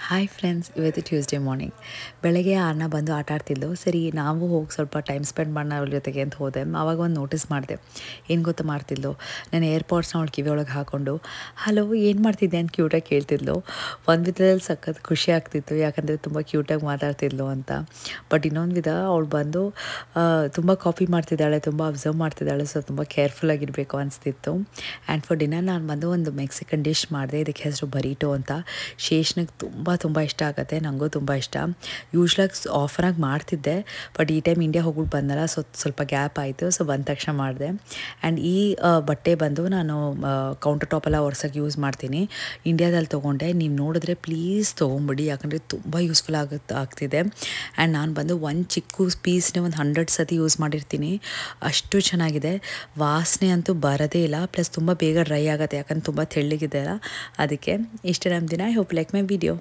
Hi friends, ಇವತ್ತು Tuesday morning ಬೆಳಗ್ಗೆ ಆರ್ನ ಬಂದು ಆಟ ಆಡ್ತಿದ್ಲು. ಸರಿ ನಾವು ಹೋಗಿ ಸ್ವಲ್ಪ ಟೈಮ್ ಸ್ಪೆಂಡ್ ಮಾಡೋಣ ಅವ್ರ ಜೊತೆಗೆ ಅಂತ ಹೋದೆ. ಆವಾಗ ಒಂದು ನೋಟಿಸ್ ಮಾಡಿದೆ. ಏನು ಗೊತ್ತಾ ಮಾಡ್ತಿದ್ಲು, ನಾನು ಏರ್ಪಾಡ್ಸ್ನ ಅವಳು ಕಿವಿ ಒಳಗೆ ಹಾಕ್ಕೊಂಡು ಹಲೋ ಏನು ಮಾಡ್ತಿದ್ದೆ ಅಂತ ಕ್ಯೂಟಾಗಿ ಕೇಳ್ತಿದ್ಲು. ಒಂದು ವಿಧದಲ್ಲಿ ಸಖತ್ ಖುಷಿ ಆಗ್ತಿತ್ತು, ಯಾಕಂದರೆ ತುಂಬ ಕ್ಯೂಟಾಗಿ ಮಾತಾಡ್ತಿದ್ಲು ಅಂತ. ಬಟ್ ಇನ್ನೊಂದು ವಿಧ ಅವಳು ಬಂದು ತುಂಬ ಕಾಪಿ ಮಾಡ್ತಿದ್ದಾಳೆ, ತುಂಬ ಅಬ್ಸರ್ವ್ ಮಾಡ್ತಿದ್ದಾಳೆ. ಸೊ ತುಂಬ ಕೇರ್ಫುಲ್ಲಾಗಿರಬೇಕು ಅನಿಸ್ತಿತ್ತು. ಆ್ಯಂಡ್ ಫಾರ್ ಡಿನ್ನರ್ ನಾನು ಬಂದು ಒಂದು ಮೆಕ್ಸಿಕನ್ ಡಿಶ್ ಮಾಡಿದೆ. ಇದಕ್ಕೆ ಹೆಸರು ಬರೀಟೋ ಅಂತ. ಶೇಷ್ನಿಗೆ ತುಂಬ ಇಷ್ಟ ಆಗುತ್ತೆ, ನನಗೂ ತುಂಬ ಇಷ್ಟ. ಯೂಶ್ವಲಾಗಿ ಆಫರಾಗಿ ಮಾಡ್ತಿದ್ದೆ, ಬಟ್ ಈ ಟೈಮ್ ಇಂಡಿಯಾ ಹೋಗ್ಬಿಟ್ಟು ಬಂದಲ್ಲ, ಸ್ವಲ್ಪ ಗ್ಯಾಪ್ ಆಯಿತು. ಸೊ ಬಂದ ತಕ್ಷಣ ಮಾಡಿದೆ. ಆ್ಯಂಡ್ ಈ ಬಟ್ಟೆ ಬಂದು ನಾನು ಕೌಂಟರ್ ಟಾಪೆಲ್ಲ ಒರ್ಸೋಕ್ಕೆ ಯೂಸ್ ಮಾಡ್ತೀನಿ. ಇಂಡಿಯಾದಲ್ಲಿ ತೊಗೊಂಡೆ, ನೀವು ನೋಡಿದ್ರೆ ಪ್ಲೀಸ್ ತೊಗೊಂಬಿಡಿ, ಯಾಕಂದರೆ ತುಂಬ ಯೂಸ್ಫುಲ್ ಆಗ್ತಿದೆ. ಆ್ಯಂಡ್ ನಾನು ಬಂದು ಒಂದು ಚಿಕ್ಕ ಪೀಸ್ನೇ ಒಂದು 100 ಸತಿ ಯೂಸ್ ಮಾಡಿರ್ತೀನಿ, ಅಷ್ಟು ಚೆನ್ನಾಗಿದೆ. ವಾಸನೆ ಅಂತೂ ಬರೋದೇ ಇಲ್ಲ, ಪ್ಲಸ್ ತುಂಬ ಬೇಗ ಡ್ರೈ ಆಗುತ್ತೆ, ಯಾಕಂದ್ರೆ ತುಂಬ ತೆಳ್ಳಗಿದೆ ಅಲ್ಲ. ಅದಕ್ಕೆ ಇಷ್ಟೇ ನಮ್ಮ ದಿನ. I hope like my video.